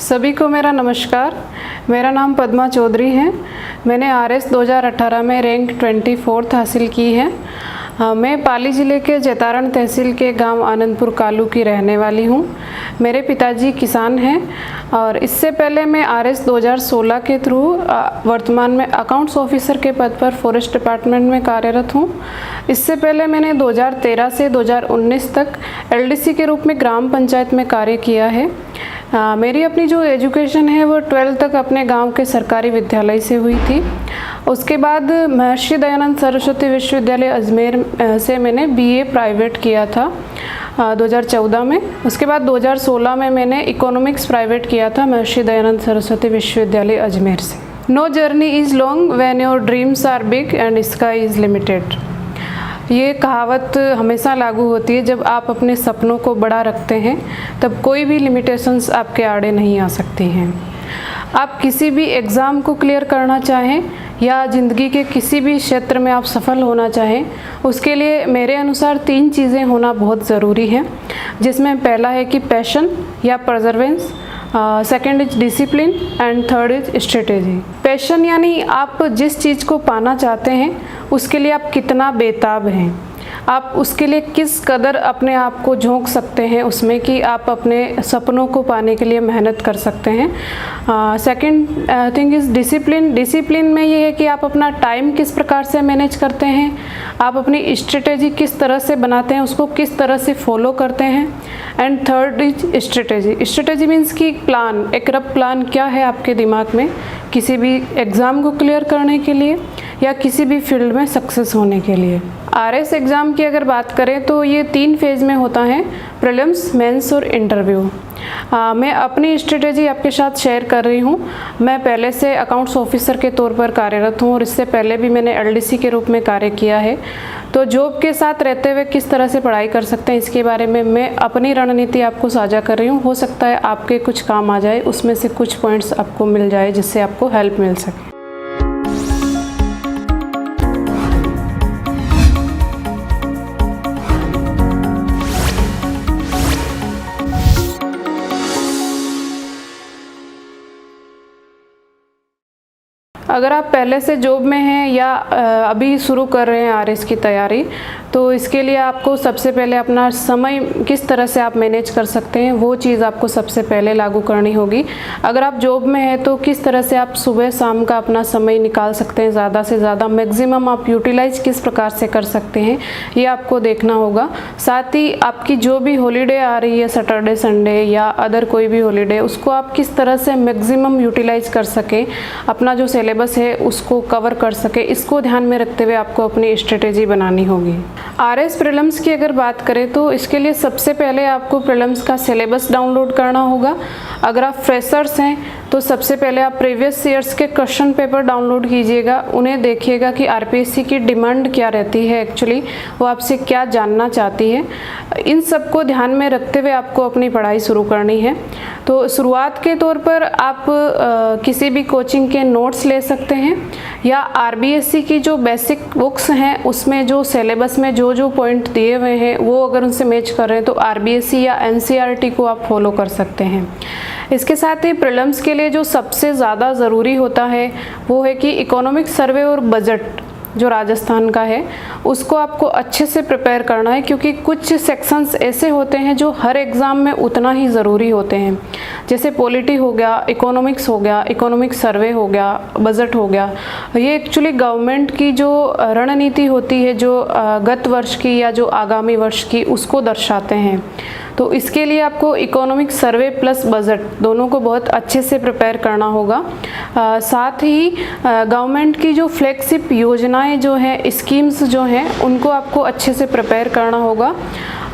सभी को मेरा नमस्कार। मेरा नाम पद्मा चौधरी है। मैंने आरएस 2018 में रैंक 24 हासिल की है। मैं पाली ज़िले के जैतारण तहसील के गांव आनंदपुर कालू की रहने वाली हूं। मेरे पिताजी किसान हैं और इससे पहले मैं आरएस 2016 के थ्रू वर्तमान में अकाउंट्स ऑफिसर के पद पर फॉरेस्ट डिपार्टमेंट में कार्यरत हूं। इससे पहले मैंने 2013 से 2019 तक एलडीसी के रूप में ग्राम पंचायत में कार्य किया है। मेरी अपनी जो एजुकेशन है वो 12th तक अपने गांव के सरकारी विद्यालय से हुई थी। उसके बाद महर्षि दयानंद सरस्वती विश्वविद्यालय अजमेर से मैंने बीए प्राइवेट किया था 2014 में। उसके बाद 2016 में मैंने इकोनॉमिक्स प्राइवेट किया था महर्षि दयानंद सरस्वती विश्वविद्यालय अजमेर से। No journey is long when your dreams are big and sky is limited. ये कहावत हमेशा लागू होती है। जब आप अपने सपनों को बड़ा रखते हैं तब कोई भी लिमिटेशंस आपके आड़े नहीं आ सकती हैं। आप किसी भी एग्ज़ाम को क्लियर करना चाहें या ज़िंदगी के किसी भी क्षेत्र में आप सफल होना चाहें, उसके लिए मेरे अनुसार 3 चीज़ें होना बहुत ज़रूरी है, जिसमें पहला है कि पैशन या perseverance, second is discipline and third is strategy. Passion यानी आप जिस चीज़ को पाना चाहते हैं उसके लिए आप कितना बेताब हैं, आप उसके लिए किस कदर अपने आप को झोंक सकते हैं उसमें कि आप अपने सपनों को पाने के लिए मेहनत कर सकते हैं। Second thing is discipline. Discipline में ये है कि आप अपना टाइम किस प्रकार से मैनेज करते हैं, आप अपनी स्ट्रेटेजी किस तरह से बनाते हैं, उसको किस तरह से फॉलो करते हैं। And third is strategy. Strategy means कि प्लान, एक रफ प्लान क्या है आपके दिमाग में किसी भी एग्ज़ाम को क्लियर करने के लिए या किसी भी फील्ड में सक्सेस होने के लिए। आरएस एग्ज़ाम की अगर बात करें तो ये 3 फेज़ में होता है, प्रीलिम्स, मेंस और इंटरव्यू। मैं अपनी स्ट्रेटेजी आपके साथ शेयर कर रही हूँ। मैं पहले से अकाउंट्स ऑफिसर के तौर पर कार्यरत हूँ और इससे पहले भी मैंने एलडीसी के रूप में कार्य किया है। तो जॉब के साथ रहते हुए किस तरह से पढ़ाई कर सकते हैं इसके बारे में मैं अपनी रणनीति आपको साझा कर रही हूँ। हो सकता है आपके कुछ काम आ जाए, उसमें से कुछ पॉइंट्स आपको मिल जाए जिससे आपको हेल्प मिल सके। अगर आप पहले से जॉब में हैं या अभी शुरू कर रहे हैं आरएस की तैयारी, तो इसके लिए आपको सबसे पहले अपना समय किस तरह से आप मैनेज कर सकते हैं वो चीज़ आपको सबसे पहले लागू करनी होगी। अगर आप जॉब में हैं तो किस तरह से आप सुबह शाम का अपना समय निकाल सकते हैं, ज़्यादा से ज़्यादा मैक्सिमम आप यूटिलाइज किस प्रकार से कर सकते हैं ये आपको देखना होगा। साथ ही आपकी जो भी हॉलीडे आ रही है, सैटरडे संडे या अदर कोई भी हॉलीडे, उसको आप किस तरह से मैक्सिमम यूटिलाइज कर सकें, अपना जो सिलेबस है उसको कवर कर सके, इसको ध्यान में रखते हुए आपको अपनी स्ट्रेटेजी बनानी होगी। आरएस प्रीलिम्स की अगर बात करें तो इसके लिए सबसे पहले आपको प्रीलिम्स का सिलेबस डाउनलोड करना होगा। अगर आप फ्रेशर्स हैं तो सबसे पहले आप प्रीवियस ईयर्स के क्वेश्चन पेपर डाउनलोड कीजिएगा, उन्हें देखिएगा कि आरपीएससी की डिमांड क्या रहती है, एक्चुअली वो आपसे क्या जानना चाहती है। इन सब को ध्यान में रखते हुए आपको अपनी पढ़ाई शुरू करनी है। तो शुरुआत के तौर पर आप किसी भी कोचिंग के नोट्स ले सकते हैं या आरबीएससी की जो बेसिक बुक्स हैं उसमें जो सिलेबस में जो जो पॉइंट दिए हुए हैं वो अगर उनसे मैच कर रहे हैं तो आरबीएससी या एनसीईआरटी को आप फॉलो कर सकते हैं। इसके साथ ही प्रीलिम्स के लिए जो सबसे ज़्यादा ज़रूरी होता है वो है कि इकोनॉमिक सर्वे और बजट जो राजस्थान का है उसको आपको अच्छे से प्रिपेयर करना है, क्योंकि कुछ सेक्शंस ऐसे होते हैं जो हर एग्ज़ाम में उतना ही ज़रूरी होते हैं। जैसे पॉलिटी हो गया, इकोनॉमिक्स हो गया, इकोनॉमिक सर्वे हो गया, बजट हो गया। ये एक्चुअली गवर्नमेंट की जो रणनीति होती है, जो गत वर्ष की या जो आगामी वर्ष की, उसको दर्शाते हैं। तो इसके लिए आपको इकोनॉमिक सर्वे प्लस बजट दोनों को बहुत अच्छे से प्रिपेयर करना होगा। साथ ही गवर्नमेंट की जो फ्लैगशिप योजनाएं जो हैं, स्कीम्स जो हैं, उनको आपको अच्छे से प्रिपेयर करना होगा।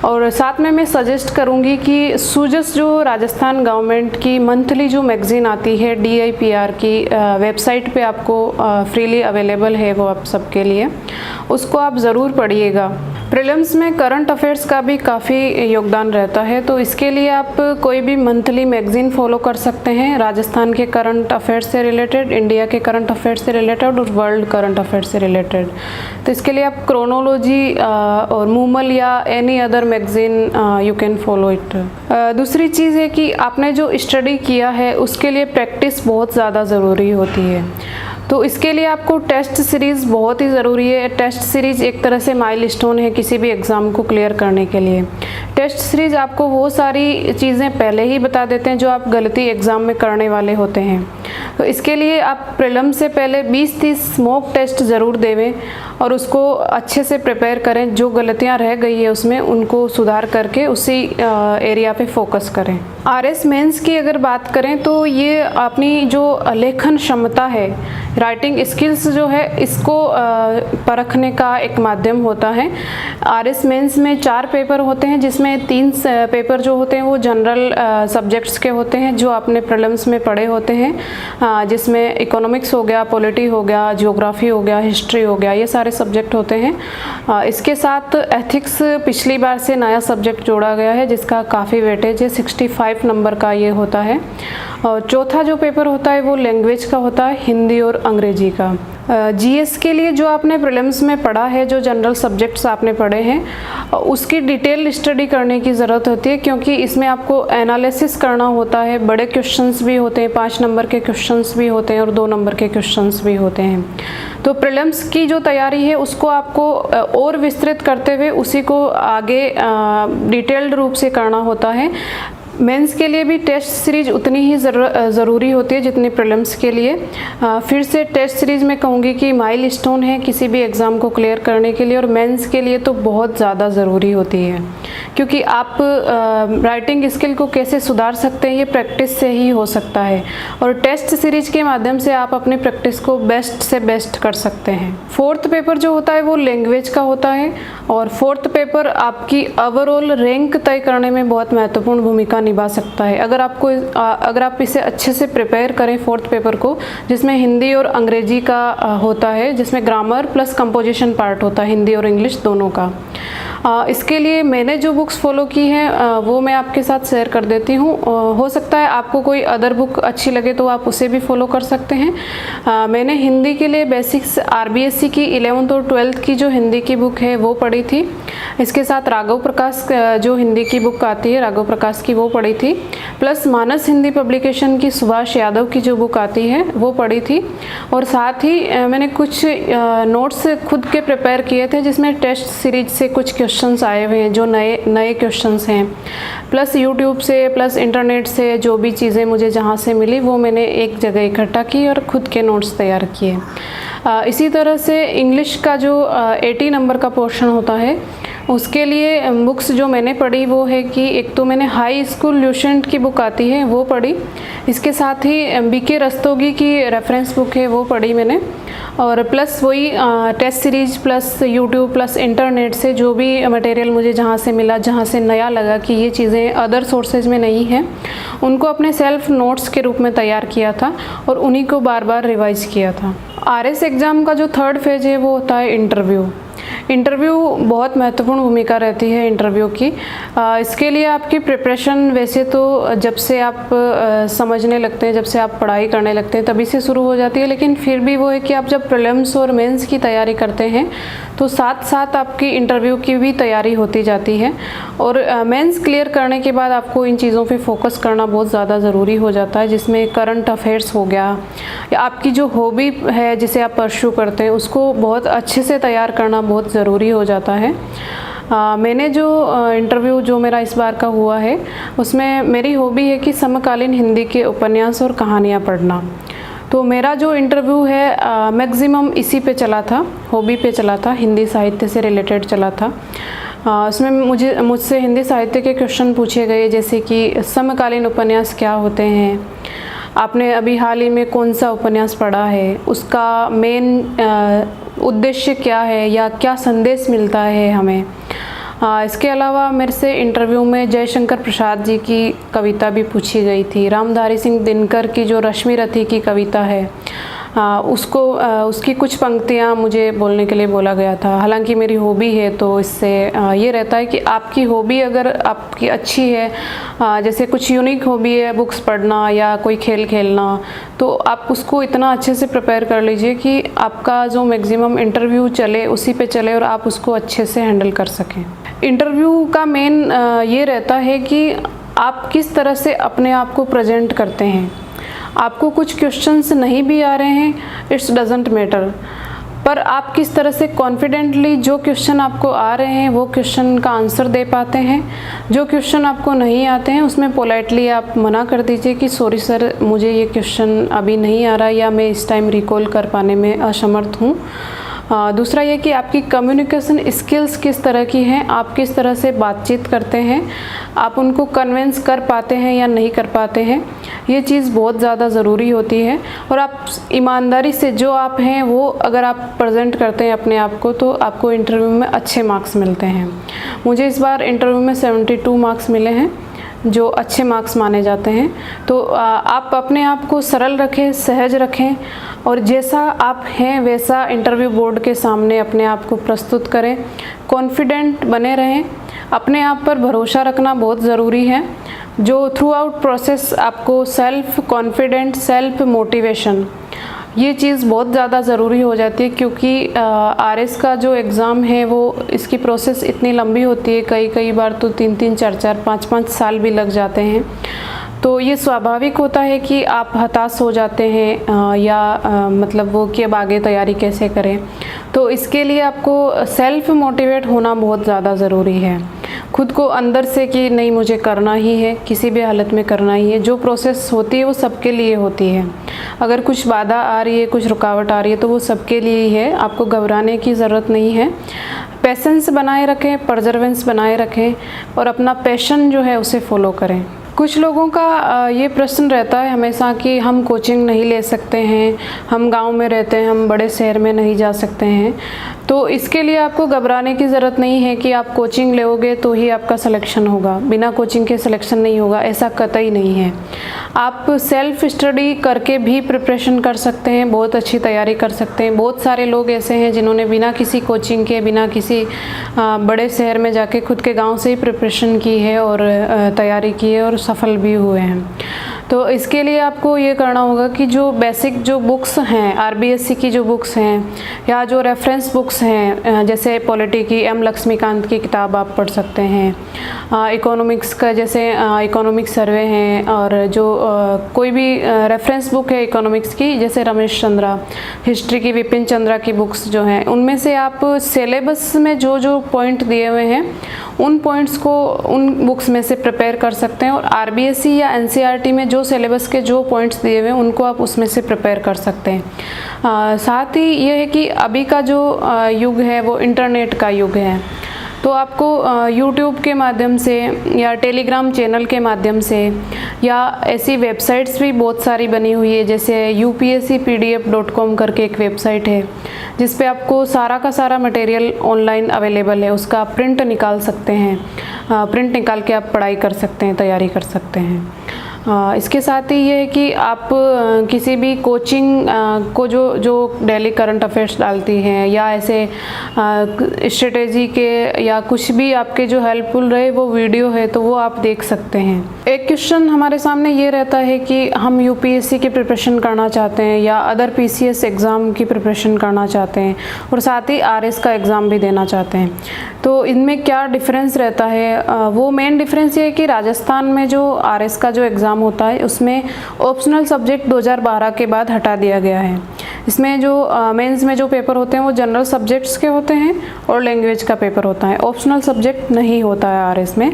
और साथ में मैं सजेस्ट करूंगी कि सूजस जो राजस्थान गवर्नमेंट की मंथली जो मैगज़ीन आती है DIPR की, वेबसाइट पे आपको फ्रीली अवेलेबल है वो आप सबके लिए, उसको आप ज़रूर पढ़िएगा। प्रीलिम्स में करंट अफेयर्स का भी काफ़ी योगदान रहता है, तो इसके लिए आप कोई भी मंथली मैगज़ीन फॉलो कर सकते हैं, राजस्थान के करंट अफेयर्स से रिलेटेड, इंडिया के करंट अफेयर्स से रिलेटेड और वर्ल्ड करंट अफेयर्स से रिलेटेड। तो इसके लिए आप क्रोनोलॉजी और मूमल या any other magazine you can follow it. दूसरी चीज़ है कि आपने जो स्टडी किया है उसके लिए प्रैक्टिस बहुत ज़्यादा ज़रूरी होती है, तो इसके लिए आपको टेस्ट सीरीज़ बहुत ही ज़रूरी है। टेस्ट सीरीज़ एक तरह से माइलस्टोन है किसी भी एग्ज़ाम को क्लियर करने के लिए। टेस्ट सीरीज़ आपको वो सारी चीज़ें पहले ही बता देते हैं जो आप गलती एग्ज़ाम में करने वाले होते हैं। तो इसके लिए आप प्रीलिम से पहले 20-30 मॉक टेस्ट ज़रूर देवें और उसको अच्छे से प्रिपेयर करें। जो गलतियां रह गई है उसमें उनको सुधार करके उसी एरिया पे फोकस करें। आरएस मेंस की अगर बात करें तो ये अपनी जो लेखन क्षमता है, राइटिंग स्किल्स जो है, इसको परखने का एक माध्यम होता है। आरएस मेंस में 4 पेपर होते हैं, जिसमें 3 पेपर जो होते हैं वो जनरल सब्जेक्ट्स के होते हैं जो आपने प्रीलिम्स में पढ़े होते हैं, जिसमें इकोनॉमिक्स हो गया, पॉलिटी हो गया, ज्योग्राफी हो गया, हिस्ट्री हो गया, ये सारे सब्जेक्ट होते हैं। इसके साथ एथिक्स पिछली बार से नया सब्जेक्ट जोड़ा गया है जिसका काफ़ी वेटेज है, 65 नंबर का ये होता है। और चौथा जो पेपर होता है वो लैंग्वेज का होता है, हिंदी और अंग्रेजी का। जीएस के लिए जो आपने प्रीलिम्स में पढ़ा है, जो जनरल सब्जेक्ट्स आपने पढ़े हैं, उसकी डिटेल स्टडी करने की ज़रूरत होती है, क्योंकि इसमें आपको एनालिसिस करना होता है। बड़े क्वेश्चंस भी होते हैं, 5 नंबर के क्वेश्चंस भी होते हैं और 2 नंबर के क्वेश्चंस भी होते हैं। तो प्रीलिम्स की जो तैयारी है उसको आपको और विस्तृत करते हुए उसी को आगे डिटेल्ड रूप से करना होता है। मेंस के लिए भी टेस्ट सीरीज उतनी ही ज़रूरी होती है जितनी प्रीलिम्स के लिए। फिर से टेस्ट सीरीज़ में कहूँगी कि माइलस्टोन है किसी भी एग्ज़ाम को क्लियर करने के लिए, और मेंस के लिए तो बहुत ज़्यादा ज़रूरी होती है, क्योंकि आप राइटिंग स्किल को कैसे सुधार सकते हैं ये प्रैक्टिस से ही हो सकता है, और टेस्ट सीरीज के माध्यम से आप अपनी प्रैक्टिस को बेस्ट से बेस्ट कर सकते हैं। 4th पेपर जो होता है वो लैंग्वेज का होता है, और 4th पेपर आपकी ओवरऑल रैंक तय करने में बहुत महत्वपूर्ण भूमिका निभा सकता है। अगर आप इसे अच्छे से प्रिपेयर करें 4th पेपर को, जिसमें हिंदी और अंग्रेजी का होता है, जिसमें ग्रामर प्लस कंपोजिशन पार्ट होता है, हिंदी और इंग्लिश दोनों का। इसके लिए मैंने जो बुक्स फॉलो की हैं वो मैं आपके साथ शेयर कर देती हूँ। हो सकता है आपको कोई अदर बुक अच्छी लगे तो आप उसे भी फॉलो कर सकते हैं। मैंने हिंदी के लिए बेसिक्स आरबीएससी की 11th और 12th की जो हिंदी की बुक है वो पढ़ी थी। इसके साथ राघव प्रकाश जो हिंदी की बुक आती है, राघव प्रकाश की, वो पढ़ी थी। प्लस मानस हिंदी पब्लिकेशन की सुभाष यादव की जो बुक आती है वो पढ़ी थी। और साथ ही मैंने कुछ नोट्स खुद के प्रिपेयर किए थे, जिसमें टेस्ट सीरीज से कुछ क्वेश्चंस आए हुए हैं जो नए क्वेश्चंस हैं। प्लस यूट्यूब से, प्लस इंटरनेट से जो भी चीज़ें मुझे जहाँ से मिली वो मैंने एक जगह इकट्ठा की और खुद के नोट्स तैयार किए। इसी तरह से इंग्लिश का जो 80 नंबर का पोर्शन होता है उसके लिए बुक्स जो मैंने पढ़ी वो है कि एक तो मैंने हाई स्कूल ल्यूसेंट की बुक आती है वो पढ़ी। इसके साथ ही बीके रस्तोगी की रेफरेंस बुक है वो पढ़ी मैंने। और प्लस वही test series plus YouTube plus internet से जो भी मटेरियल मुझे जहाँ से मिला, जहाँ से नया लगा कि ये चीज़ें अदर सोर्सेज में नहीं हैं, उनको अपने सेल्फ नोट्स के रूप में तैयार किया था और उन्हीं को बार बार रिवाइज किया था। आरएस एग्ज़ाम का जो 3rd फेज है वो होता है इंटरव्यू। इंटरव्यू बहुत महत्वपूर्ण भूमिका रहती है इंटरव्यू की। इसके लिए आपकी प्रिपरेशन वैसे तो जब से आप समझने लगते हैं, जब से आप पढ़ाई करने लगते हैं तभी से शुरू हो जाती है, लेकिन फिर भी वो है कि आप जब प्रीलिम्स और मेंस की तैयारी करते हैं तो साथ साथ आपकी इंटरव्यू की भी तैयारी होती जाती है। और मेंस क्लियर करने के बाद आपको इन चीज़ों पे फोकस करना बहुत ज़्यादा ज़रूरी हो जाता है, जिसमें करंट अफेयर्स हो गया या आपकी जो हॉबी है जिसे आप परस्यू करते हैं उसको बहुत अच्छे से तैयार करना बहुत ज़रूरी हो जाता है। मैंने जो इंटरव्यू जो मेरा इस बार का हुआ है उसमें मेरी हॉबी है कि समकालीन हिंदी के उपन्यास और कहानियाँ पढ़ना। तो मेरा जो इंटरव्यू है मैक्सिमम इसी पे चला था, हॉबी पे चला था, हिंदी साहित्य से रिलेटेड चला था। उसमें मुझसे हिंदी साहित्य के क्वेश्चन पूछे गए, जैसे कि समकालीन उपन्यास क्या होते हैं, आपने अभी हाल ही में कौन सा उपन्यास पढ़ा है, उसका मेन उद्देश्य क्या है या क्या संदेश मिलता है हमें। इसके अलावा मेरे से इंटरव्यू में जयशंकर प्रसाद जी की कविता भी पूछी गई थी। रामधारी सिंह दिनकर की जो रश्मि रथी की कविता है उसकी कुछ पंक्तियाँ मुझे बोलने के लिए बोला गया था। हालांकि मेरी हॉबी है, तो इससे ये रहता है कि आपकी हॉबी अगर आपकी अच्छी है, जैसे कुछ यूनिक हॉबी है बुक्स पढ़ना या कोई खेल खेलना, तो आप उसको इतना अच्छे से प्रिपेयर कर लीजिए कि आपका जो मैक्सिमम इंटरव्यू चले उसी पे चले और आप उसको अच्छे से हैंडल कर सकें। इंटरव्यू का मेन ये रहता है कि आप किस तरह से अपने आप को प्रेजेंट करते हैं। आपको कुछ क्वेश्चंस नहीं भी आ रहे हैं, इट्स डजेंट मैटर, पर आप किस तरह से कॉन्फिडेंटली जो क्वेश्चन आपको आ रहे हैं वो क्वेश्चन का आंसर दे पाते हैं। जो क्वेश्चन आपको नहीं आते हैं उसमें पोलाइटली आप मना कर दीजिए कि सॉरी सर, मुझे ये क्वेश्चन अभी नहीं आ रहा या मैं इस टाइम रिकॉल कर पाने में असमर्थ हूँ। दूसरा ये कि आपकी कम्युनिकेशन स्किल्स किस तरह की हैं, आप किस तरह से बातचीत करते हैं, आप उनको कन्विंस कर पाते हैं या नहीं कर पाते हैं, ये चीज़ बहुत ज़्यादा ज़रूरी होती है। और आप ईमानदारी से जो आप हैं वो अगर आप प्रेजेंट करते हैं अपने आप को, तो आपको इंटरव्यू में अच्छे मार्क्स मिलते हैं। मुझे इस बार इंटरव्यू में 72 मार्क्स मिले हैं, जो अच्छे मार्क्स माने जाते हैं। तो आप अपने आप को सरल रखें, सहज रखें और जैसा आप हैं वैसा इंटरव्यू बोर्ड के सामने अपने आप को प्रस्तुत करें। कॉन्फिडेंट बने रहें, अपने आप पर भरोसा रखना बहुत ज़रूरी है, जो थ्रू आउट प्रोसेस आपको सेल्फ कॉन्फिडेंट, सेल्फ मोटिवेशन, ये चीज़ बहुत ज़्यादा ज़रूरी हो जाती है। क्योंकि आरएस का जो एग्ज़ाम है वो इसकी प्रोसेस इतनी लंबी होती है, कई बार तो 3-3, 4-4, 5-5 साल भी लग जाते हैं। तो ये स्वाभाविक होता है कि आप हताश हो जाते हैं या मतलब वो कि अब आगे तैयारी कैसे करें। तो इसके लिए आपको सेल्फ मोटिवेट होना बहुत ज़्यादा ज़रूरी है, खुद को अंदर से कि नहीं मुझे करना ही है, किसी भी हालत में करना ही है। जो प्रोसेस होती है वो सबके लिए होती है। अगर कुछ बाधा आ रही है, कुछ रुकावट आ रही है, तो वो सबके लिए ही है, आपको घबराने की ज़रूरत नहीं है। पेशेंस बनाए रखें, परजर्वेंस बनाए रखें और अपना पैशन जो है उसे फॉलो करें। कुछ लोगों का ये प्रश्न रहता है हमेशा कि हम कोचिंग नहीं ले सकते हैं, हम गांव में रहते हैं, हम बड़े शहर में नहीं जा सकते हैं। तो इसके लिए आपको घबराने की ज़रूरत नहीं है कि आप कोचिंग लोगे तो ही आपका सिलेक्शन होगा, बिना कोचिंग के सिलेक्शन नहीं होगा, ऐसा कतई नहीं है। आप सेल्फ स्टडी करके भी प्रिपरेशन कर सकते हैं, बहुत अच्छी तैयारी कर सकते हैं। बहुत सारे लोग ऐसे हैं जिन्होंने बिना किसी कोचिंग के, बिना किसी बड़े शहर में जाके खुद के गाँव से ही प्रिपरेशन की है और तैयारी की है और सफल भी हुए हैं। तो इसके लिए आपको ये करना होगा कि जो बेसिक जो बुक्स हैं, आरबीएससी की जो बुक्स हैं या जो रेफरेंस बुक्स हैं, जैसे पॉलिटी की एम लक्ष्मीकांत की किताब आप पढ़ सकते हैं, इकोनॉमिक्स का जैसे इकोनॉमिक सर्वे हैं, और जो कोई भी रेफरेंस बुक है इकोनॉमिक्स की जैसे रमेश चंद्रा, हिस्ट्री की विपिन चंद्रा की बुक्स जो हैं, उनमें से आप सिलेबस में जो जो पॉइंट दिए हुए हैं उन पॉइंट्स को उन बुक्स में से प्रिपेयर कर सकते हैं। और आरबीएससी या एनसीईआरटी में जो सिलेबस के जो पॉइंट्स दिए हुए हैं उनको आप उसमें से प्रिपेयर कर सकते हैं। साथ ही ये है कि अभी का जो युग है वो इंटरनेट का युग है, तो आपको यूट्यूब के माध्यम से या टेलीग्राम चैनल के माध्यम से या ऐसी वेबसाइट्स भी बहुत सारी बनी हुई है, जैसे upscpdf.com करके एक वेबसाइट है जिस पे आपको सारा का सारा मटेरियल ऑनलाइन अवेलेबल है, उसका आप प्रिंट निकाल सकते हैं, प्रिंट निकाल के आप पढ़ाई कर सकते हैं, तैयारी कर सकते हैं। इसके साथ ही ये है कि आप किसी भी कोचिंग को जो डेली करंट अफेयर्स डालती हैं या ऐसे स्ट्रेटेजी के या कुछ भी आपके जो हेल्पफुल रहे वो वीडियो है तो वो आप देख सकते हैं। एक क्वेश्चन हमारे सामने ये रहता है कि हम यूपीएससी की प्रिपरेशन करना चाहते हैं या अदर पीसीएस एग्ज़ाम की प्रिपरेशन करना चाहते हैं और साथ ही आरएस का एग्ज़ाम भी देना चाहते हैं, तो इनमें क्या डिफरेंस रहता है? वो मेन डिफरेंस ये है कि राजस्थान में जो आरएस का जो एग्ज़ाम होता है उसमें ऑप्शनल सब्जेक्ट 2012 के बाद हटा दिया गया है। इसमें जो मेंस में जो पेपर होते हैं वो जनरल सब्जेक्ट्स के होते हैं और लैंग्वेज का पेपर होता है, ऑप्शनल सब्जेक्ट नहीं होता है आरएस में।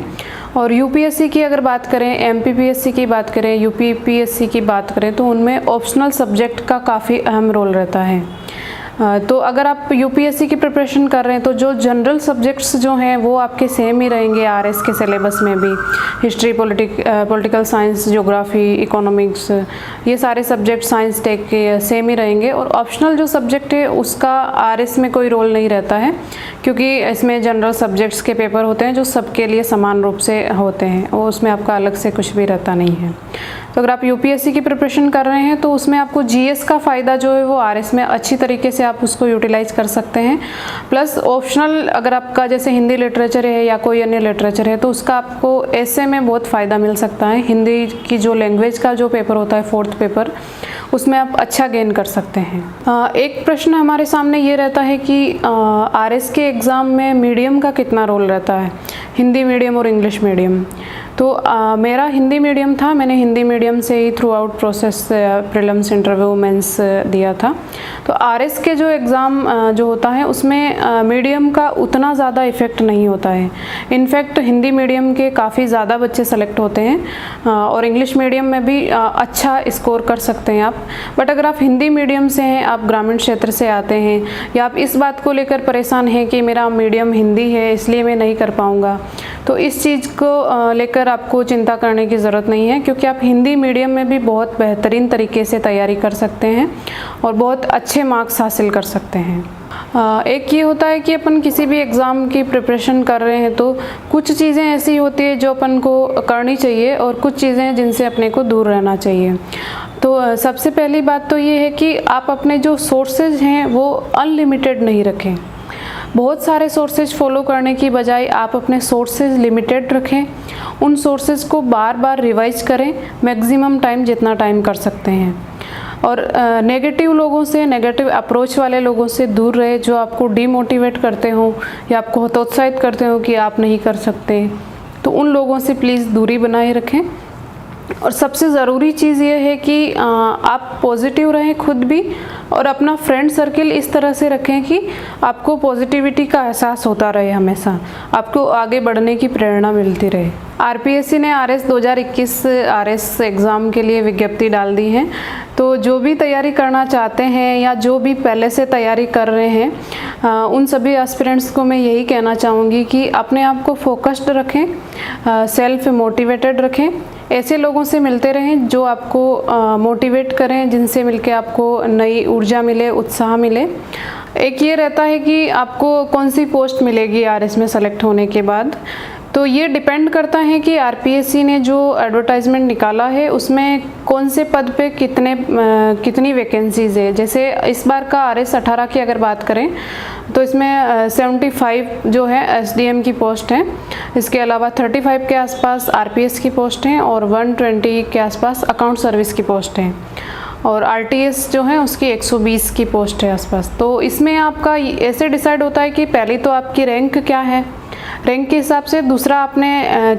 और यूपीएससी की अगर बात करें, एमपीपीएससी की बात करें, यूपीपीएससी की बात करें तो उनमें ऑप्शनल सब्जेक्ट का काफ़ी अहम रोल रहता है। तो अगर आप यूपीएससी की प्रिपरेशन कर रहे हैं तो जो जनरल सब्जेक्ट्स जो हैं वो आपके सेम ही रहेंगे आरएस के सिलेबस में भी। History, political science, geography, economics, ये सारे सब्जेक्ट साइंस टेक के सेम ही रहेंगे। और ऑप्शनल जो सब्जेक्ट है उसका आरएस में कोई रोल नहीं रहता है, क्योंकि इसमें जनरल सब्जेक्ट्स के पेपर होते हैं जो सबके लिए समान रूप से होते हैं, और उसमें आपका अलग से कुछ भी रहता नहीं है। तो अगर आप यूपीएससी की प्रिपरेशन कर रहे हैं तो उसमें आपको जीएस का फ़ायदा जो है वो आरएस में अच्छी तरीके से आप उसको यूटिलाइज कर सकते हैं। प्लस ऑप्शनल अगर आपका जैसे हिंदी लिटरेचर है या कोई अन्य लिटरेचर है तो उसका आपको ऐसे में बहुत फ़ायदा मिल सकता है। हिंदी की जो लैंग्वेज का जो पेपर होता है 4th पेपर, उसमें आप अच्छा गेन कर सकते हैं। एक प्रश्न हमारे सामने ये रहता है कि आरएस के एग्ज़ाम में मीडियम का कितना रोल रहता है, हिंदी मीडियम और इंग्लिश मीडियम। तो मेरा हिंदी मीडियम था, मैंने हिंदी मीडियम से ही throughout process prelims, interview, mains दिया था। तो आरएस के जो एग्ज़ाम जो होता है उसमें मीडियम का उतना ज़्यादा इफ़ेक्ट नहीं होता है। इनफैक्ट हिंदी मीडियम के काफ़ी ज़्यादा बच्चे सेलेक्ट होते हैं और इंग्लिश मीडियम में भी अच्छा स्कोर कर सकते हैं आप। बट अगर आप हिंदी मीडियम से हैं, आप ग्रामीण क्षेत्र से आते हैं, या आप इस बात को लेकर परेशान हैं कि मेरा मीडियम हिंदी है इसलिए मैं नहीं कर पाऊँगा, तो इस चीज़ को लेकर आपको चिंता करने की ज़रूरत नहीं है, क्योंकि आप हिंदी मीडियम में भी बहुत बेहतरीन तरीके से तैयारी कर सकते हैं और बहुत अच्छे मार्क्स हासिल कर सकते हैं। एक ये होता है कि अपन किसी भी एग्ज़ाम की प्रिपरेशन कर रहे हैं तो कुछ चीज़ें ऐसी होती है जो अपन को करनी चाहिए और कुछ चीज़ें जिनसे अपने को दूर रहना चाहिए। तो सबसे पहली बात तो ये है कि आप अपने जो सोर्सेज हैं वो अनलिमिटेड नहीं रखें। बहुत सारे सोर्सेज फॉलो करने की बजाय आप अपने सोर्सेज लिमिटेड रखें, उन सोर्सेज को बार बार रिवाइज करें, मैक्सिमम टाइम जितना टाइम कर सकते हैं। और नेगेटिव लोगों से, नेगेटिव अप्रोच वाले लोगों से दूर रहे, जो आपको डीमोटिवेट करते हो या आपको हतोत्साहित करते हो कि आप नहीं कर सकते, तो उन लोगों से प्लीज़ दूरी बनाए रखें। और सबसे ज़रूरी चीज़ ये है कि आप पॉजिटिव रहें खुद भी, और अपना फ्रेंड सर्किल इस तरह से रखें कि आपको पॉजिटिविटी का एहसास होता रहे, हमेशा आपको आगे बढ़ने की प्रेरणा मिलती रहे। आरपीएससी ने आरएस 2021 आरएस एग्ज़ाम के लिए विज्ञप्ति डाल दी है। तो जो भी तैयारी करना चाहते हैं या जो भी पहले से तैयारी कर रहे हैं उन सभी एस्पिरेंट्स को मैं यही कहना चाहूँगी कि अपने आप को फोकस्ड रखें, सेल्फ मोटिवेटेड रखें, ऐसे लोगों से मिलते रहें जो आपको मोटिवेट करें, जिनसे मिलके आपको नई ऊर्जा मिले, उत्साह मिले। एक ये रहता है कि आपको कौन सी पोस्ट मिलेगी आरएस में सेलेक्ट होने के बाद, तो ये डिपेंड करता है कि आरपीएससी ने जो एडवर्टाइजमेंट निकाला है उसमें कौन से पद पे कितनी वैकेंसीज है। जैसे इस बार का आरएस 18 की अगर बात करें तो इसमें 75 जो है एसडीएम की पोस्ट है, इसके अलावा 35 के आसपास आरपीएस की पोस्ट हैं और 120 के आसपास अकाउंट सर्विस की पोस्ट हैं, और आरटीएस जो है उसकी 120 की पोस्ट है आसपास। तो इसमें आपका ऐसे डिसाइड होता है कि पहली तो आपकी रैंक क्या है, रैंक के हिसाब से, दूसरा आपने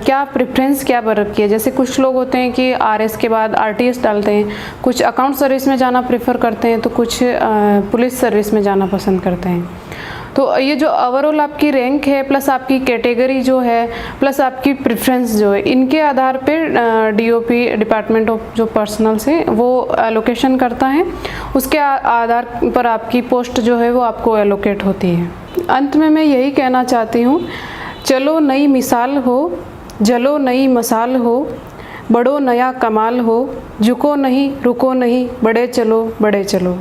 क्या प्रेफरेंस क्या रखी है। जैसे कुछ लोग होते हैं कि आरएस के बाद आरटीएस डालते हैं, कुछ अकाउंट सर्विस में जाना प्रेफर करते हैं, तो कुछ पुलिस सर्विस में जाना पसंद करते हैं। तो ये जो ओवरऑल आपकी रैंक है, प्लस आपकी कैटेगरी जो है, प्लस आपकी प्रेफरेंस जो है, इनके आधार पे डीओपी, डिपार्टमेंट ऑफ जो पर्सनल से वो एलोकेशन करता है, उसके आधार पर आपकी पोस्ट जो है वो आपको एलोकेट होती है। अंत में मैं यही कहना चाहती हूँ, चलो नई मिसाल हो, जलो नई मसाल हो, बढ़ो नया कमाल हो, झुको नहीं रुको नहीं, बढ़े चलो बढ़े चलो।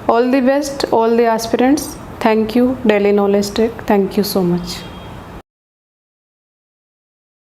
All the best all the aspirants. Thank you daily knowledge tech, thank you so much.